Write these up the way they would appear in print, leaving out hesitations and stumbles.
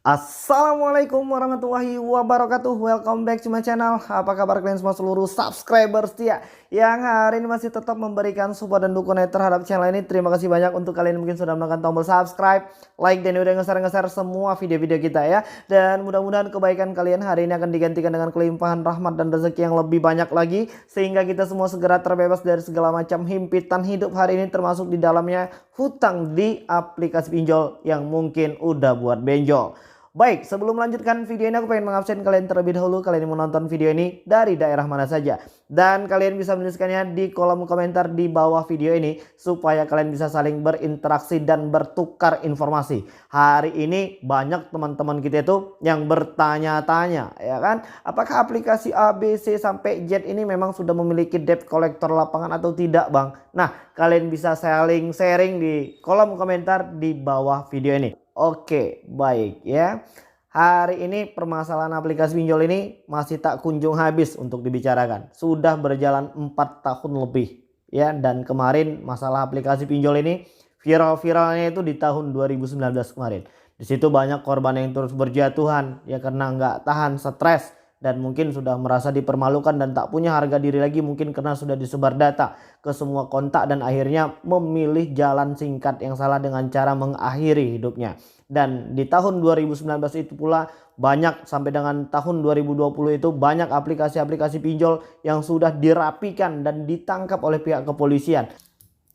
Assalamualaikum warahmatullahi wabarakatuh. Welcome back to my channel. Apa kabar kalian semua seluruh subscriber setia yang hari ini masih tetap memberikan support dan dukungan terhadap channel ini. Terima kasih banyak untuk kalian yang mungkin sudah menekan tombol subscribe, like, dan udah nge-share semua video-video kita ya. Dan mudah-mudahan kebaikan kalian hari ini akan digantikan dengan kelimpahan rahmat dan rezeki yang lebih banyak lagi, sehingga kita semua segera terbebas dari segala macam himpitan hidup hari ini, termasuk di dalamnya hutang di aplikasi pinjol yang mungkin udah buat benjol. Baik, sebelum melanjutkan video ini aku pengen mengabsen kalian terlebih dahulu. Kalian yang menonton video ini dari daerah mana saja, dan kalian bisa menuliskannya di kolom komentar di bawah video ini supaya kalian bisa saling berinteraksi dan bertukar informasi. Hari ini banyak teman-teman kita itu yang bertanya-tanya, ya kan, apakah aplikasi A, B, C sampai Z ini memang sudah memiliki debt collector lapangan atau tidak, Bang? Nah, kalian bisa saling sharing di kolom komentar di bawah video ini. Oke, baik ya. Hari ini permasalahan aplikasi pinjol ini masih tak kunjung habis untuk dibicarakan. Sudah berjalan 4 tahun lebih ya, dan kemarin masalah aplikasi pinjol ini viral-viralnya itu di tahun 2019 kemarin. Di situ banyak korban yang terus berjatuhan ya karena nggak tahan stres dan mungkin sudah merasa dipermalukan dan tak punya harga diri lagi, mungkin karena sudah disebar data ke semua kontak dan akhirnya memilih jalan singkat yang salah dengan cara mengakhiri hidupnya. Dan di tahun 2019 itu pula banyak, sampai dengan tahun 2020 itu banyak aplikasi-aplikasi pinjol yang sudah dirapikan dan ditangkap oleh pihak kepolisian.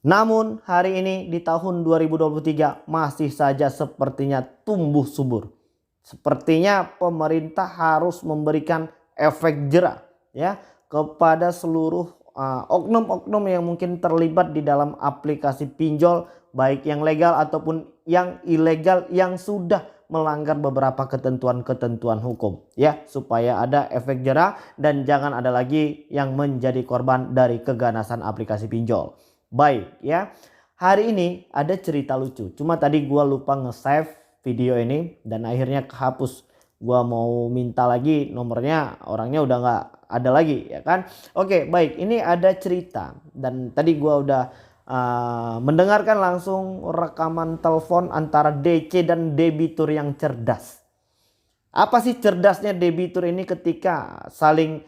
Namun hari ini di tahun 2023 masih saja sepertinya tumbuh subur. Sepertinya pemerintah harus memberikan efek jera ya kepada seluruh oknum-oknum yang mungkin terlibat di dalam aplikasi pinjol, baik yang legal ataupun yang ilegal, yang sudah melanggar beberapa ketentuan-ketentuan hukum ya, supaya ada efek jera dan jangan ada lagi yang menjadi korban dari keganasan aplikasi pinjol. Baik ya, hari ini ada cerita lucu, cuma tadi gua lupa nge-save video ini dan akhirnya kehapus. Gua mau minta lagi nomornya, orangnya udah nggak ada lagi ya kan. Oke, baik, ini ada cerita dan tadi gua udah mendengarkan langsung rekaman telepon antara DC dan debitur yang cerdas. Apa sih cerdasnya debitur ini ketika saling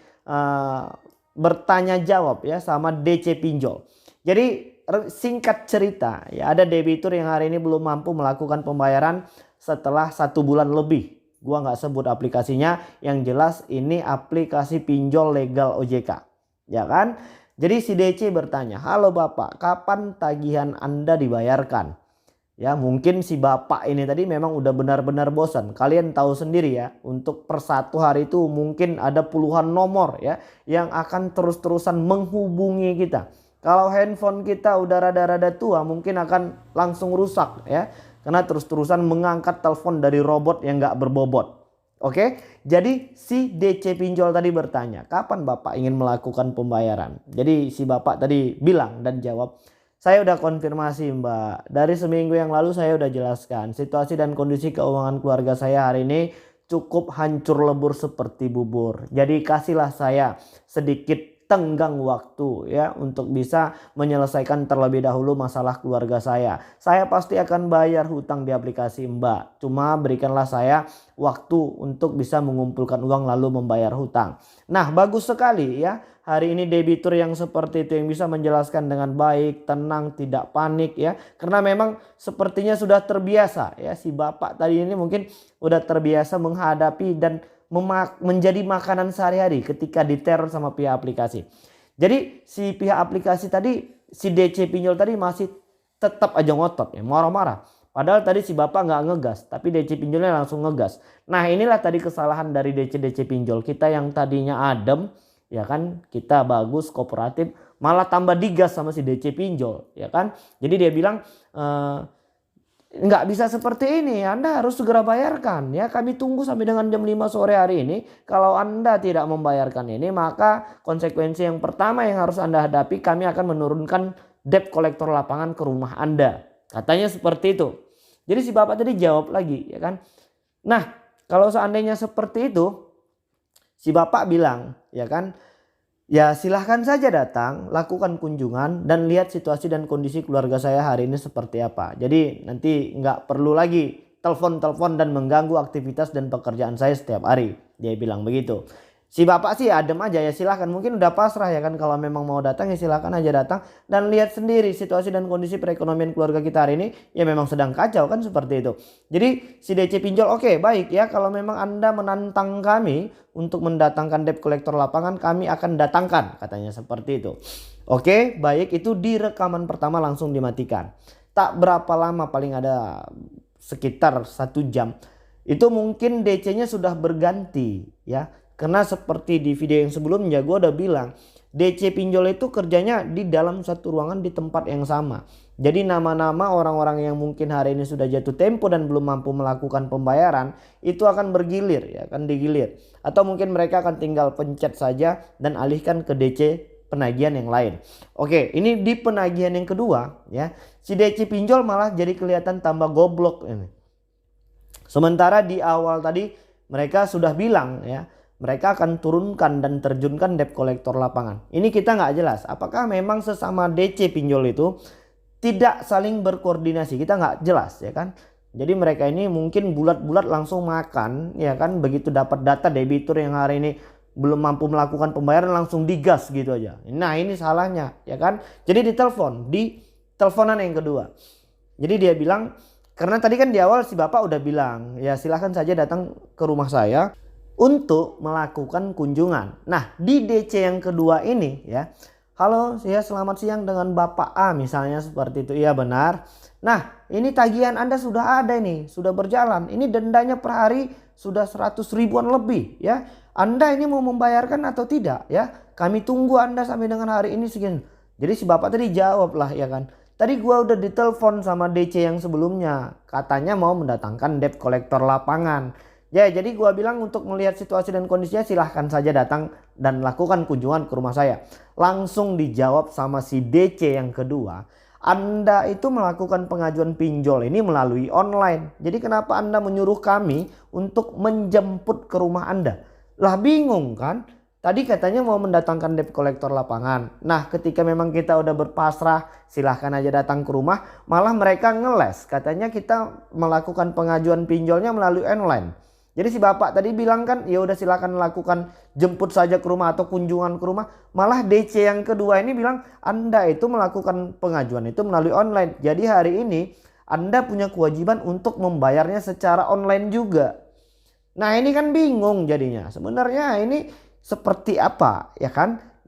bertanya jawab ya sama DC pinjol. Jadi singkat cerita ya, ada debitur yang hari ini belum mampu melakukan pembayaran setelah 1 bulan lebih. Gua nggak sebut aplikasinya, yang jelas ini aplikasi pinjol legal OJK ya kan. Jadi si DC bertanya, "Halo Bapak, kapan tagihan Anda dibayarkan?" Ya, mungkin si bapak ini tadi memang udah benar-benar bosan. Kalian tahu sendiri ya, untuk per satu hari itu mungkin ada puluhan nomor ya yang akan terus-terusan menghubungi kita. Kalau handphone kita udah rada-rada tua mungkin akan langsung rusak ya, karena terus-terusan mengangkat telepon dari robot yang nggak berbobot. Oke, jadi si DC pinjol tadi bertanya, "Kapan Bapak ingin melakukan pembayaran?" Jadi si bapak tadi bilang dan jawab, "Saya udah konfirmasi Mbak. Dari seminggu yang lalu saya udah jelaskan. Situasi dan kondisi keuangan keluarga saya hari ini cukup hancur lebur seperti bubur. Jadi kasihlah saya sedikit tenggang waktu ya untuk bisa menyelesaikan terlebih dahulu masalah keluarga saya. Saya pasti akan bayar hutang di aplikasi Mbak. Cuma berikanlah saya waktu untuk bisa mengumpulkan uang lalu membayar hutang." Nah, bagus sekali ya. Hari ini debitur yang seperti itu yang bisa menjelaskan dengan baik, tenang, tidak panik ya. Karena memang sepertinya sudah terbiasa ya, si bapak tadi ini mungkin udah terbiasa menghadapi dan menjadi makanan sehari-hari ketika diteror sama pihak aplikasi. Jadi si pihak aplikasi tadi, si DC pinjol tadi masih tetap aja ngotot ya, marah-marah. Padahal tadi si bapak nggak ngegas, tapi DC pinjolnya langsung ngegas. Nah, inilah tadi kesalahan dari DC pinjol. Kita yang tadinya adem ya kan, kita bagus kooperatif, malah tambah digas sama si DC pinjol ya kan. Jadi dia bilang nggak bisa seperti ini, Anda harus segera bayarkan ya, kami tunggu sampai dengan jam 5 sore hari ini. Kalau Anda tidak membayarkan ini, maka konsekuensi yang pertama yang harus Anda hadapi, kami akan menurunkan debt collector lapangan ke rumah Anda. Katanya seperti itu. Jadi si bapak tadi jawab lagi ya kan. Nah, kalau seandainya seperti itu, si bapak bilang ya kan, "Ya silahkan saja datang, lakukan kunjungan dan lihat situasi dan kondisi keluarga saya hari ini seperti apa. Jadi nanti nggak perlu lagi telepon-telepon dan mengganggu aktivitas dan pekerjaan saya setiap hari. Dia bilang begitu. Si bapak sih adem aja, ya silahkan, mungkin udah pasrah ya kan, kalau memang mau datang ya silahkan aja datang dan lihat sendiri situasi dan kondisi perekonomian keluarga kita hari ini ya memang sedang kacau kan, seperti itu. Jadi si DC Pinjol, oke, baik ya, kalau memang Anda menantang kami untuk mendatangkan debt collector lapangan, kami akan datangkan, katanya seperti itu. Oke, baik, itu di rekaman pertama langsung dimatikan. Tak berapa lama, paling ada sekitar 1 jam, itu mungkin DC-nya sudah berganti ya. Karena seperti di video yang sebelumnya gue udah bilang, DC Pinjol itu kerjanya di dalam satu ruangan di tempat yang sama. Jadi nama-nama orang-orang yang mungkin hari ini sudah jatuh tempo dan belum mampu melakukan pembayaran itu akan bergilir ya, akan digilir. Atau mungkin mereka akan tinggal pencet saja dan alihkan ke DC penagihan yang lain. Oke, ini di penagihan yang kedua ya. Si DC Pinjol malah jadi kelihatan tambah goblok ini. Sementara di awal tadi mereka sudah bilang ya, mereka akan turunkan dan terjunkan debt collector lapangan. Ini kita nggak jelas apakah memang sesama DC Pinjol itu tidak saling berkoordinasi, kita nggak jelas ya kan. Jadi mereka ini mungkin bulat-bulat langsung makan ya kan, begitu dapat data debitur yang hari ini belum mampu melakukan pembayaran langsung digas gitu aja. Nah ini salahnya ya kan. Jadi ditelepon, di teleponan yang kedua. Jadi dia bilang, karena tadi kan di awal si bapak udah bilang ya silahkan saja datang ke rumah saya untuk melakukan kunjungan. Nah di DC yang kedua ini ya, halo ya selamat siang dengan Bapak A misalnya seperti itu. Iya benar. Nah ini tagihan Anda sudah ada ini, sudah berjalan. Ini dendanya per hari sudah 100 ribuan lebih ya. Anda ini mau membayarkan atau tidak ya? Kami tunggu Anda sampai dengan hari ini segini. Jadi si bapak tadi jawab lah ya kan. Tadi gua udah ditelepon sama DC yang sebelumnya, katanya mau mendatangkan debt collector lapangan. Ya jadi gua bilang untuk melihat situasi dan kondisinya silahkan saja datang dan lakukan kunjungan ke rumah saya. Langsung dijawab sama si DC yang kedua, Anda itu melakukan pengajuan pinjol ini melalui online. Jadi kenapa Anda menyuruh kami untuk menjemput ke rumah Anda? Lah bingung kan? Tadi katanya mau mendatangkan debt collector lapangan. Nah ketika memang kita udah berpasrah silahkan aja datang ke rumah, malah mereka ngeles. Katanya kita melakukan pengajuan pinjolnya melalui online. Jadi si bapak tadi bilang kan ya udah silakan lakukan jemput saja ke rumah atau kunjungan ke rumah. Malah DC yang kedua ini bilang Anda itu melakukan pengajuan itu melalui online. Jadi hari ini Anda punya kewajiban untuk membayarnya secara online juga. Nah ini kan bingung jadinya. Sebenarnya ini seperti apa ya kan?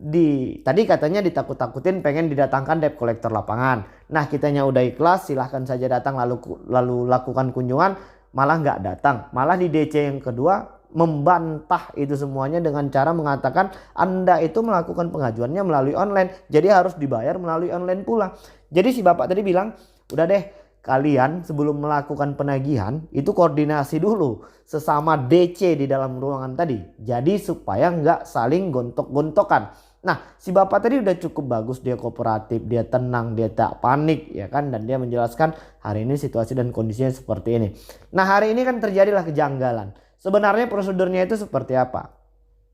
Tadi katanya ditakut-takutin pengen didatangkan debt collector lapangan. Nah kitanya udah ikhlas silahkan saja datang lalu lakukan kunjungan. Malah nggak datang, malah di DC yang kedua membantah itu semuanya dengan cara mengatakan Anda itu melakukan pengajuannya melalui online, jadi harus dibayar melalui online pula. Jadi si bapak tadi bilang udah deh, kalian sebelum melakukan penagihan itu koordinasi dulu sesama DC di dalam ruangan tadi, jadi supaya nggak saling gontok-gontokan. Nah si bapak tadi udah cukup bagus, dia kooperatif, dia tenang, dia tak panik ya kan. Dan dia menjelaskan hari ini situasi dan kondisinya seperti ini. Nah hari ini kan terjadilah kejanggalan. Sebenarnya prosedurnya itu seperti apa?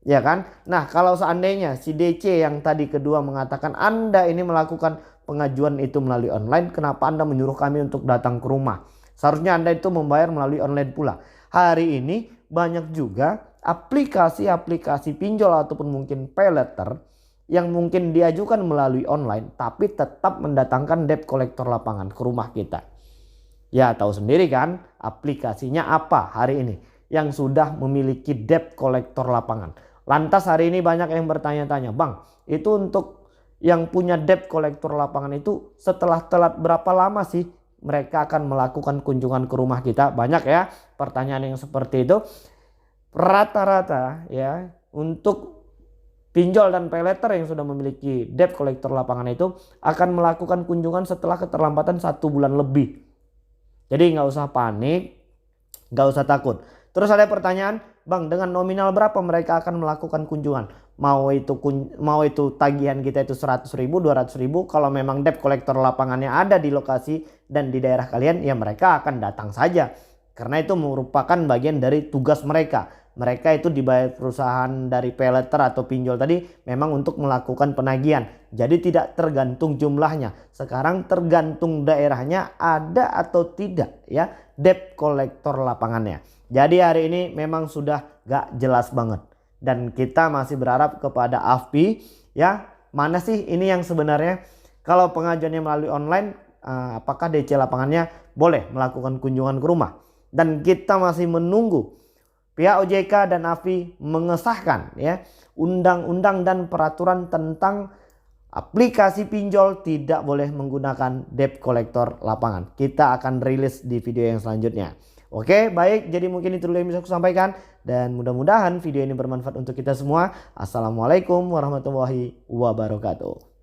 Ya kan? Nah kalau seandainya si DC yang tadi kedua mengatakan Anda ini melakukan pengajuan itu melalui online, kenapa Anda menyuruh kami untuk datang ke rumah? Seharusnya Anda itu membayar melalui online pula. Hari ini banyak juga aplikasi-aplikasi pinjol ataupun mungkin pay letter yang mungkin diajukan melalui online tapi tetap mendatangkan debt collector lapangan ke rumah kita. Ya tahu sendiri kan aplikasinya apa hari ini yang sudah memiliki debt collector lapangan. Lantas hari ini banyak yang bertanya-tanya, Bang itu untuk yang punya debt collector lapangan itu setelah telat berapa lama sih mereka akan melakukan kunjungan ke rumah kita? Banyak ya pertanyaan yang seperti itu. Rata-rata ya untuk pinjol dan pay letter yang sudah memiliki debt collector lapangan itu akan melakukan kunjungan setelah keterlambatan 1 bulan lebih. Jadi nggak usah panik, nggak usah takut. Terus ada pertanyaan, Bang dengan nominal berapa mereka akan melakukan kunjungan? Mau itu tagihan kita itu 100 ribu, 200 ribu. Kalau memang debt collector lapangannya ada di lokasi dan di daerah kalian, ya mereka akan datang saja. Karena itu merupakan bagian dari tugas mereka. mereka itu dibayar perusahaan dari paylater atau pinjol tadi memang untuk melakukan penagihan. Jadi tidak tergantung jumlahnya. Sekarang tergantung daerahnya ada atau tidak ya debt collector lapangannya. Jadi hari ini memang sudah gak jelas banget. Dan kita masih berharap kepada AFPI ya, mana sih ini yang sebenarnya kalau pengajuannya melalui online, apakah DC lapangannya boleh melakukan kunjungan ke rumah. Dan kita masih menunggu pihak OJK dan AFPI mengesahkan ya undang-undang dan peraturan tentang aplikasi pinjol tidak boleh menggunakan debt collector lapangan. Kita akan rilis di video yang selanjutnya. Oke, baik, jadi mungkin itu dulu yang bisa aku sampaikan dan mudah-mudahan video ini bermanfaat untuk kita semua. Assalamualaikum warahmatullahi wabarakatuh.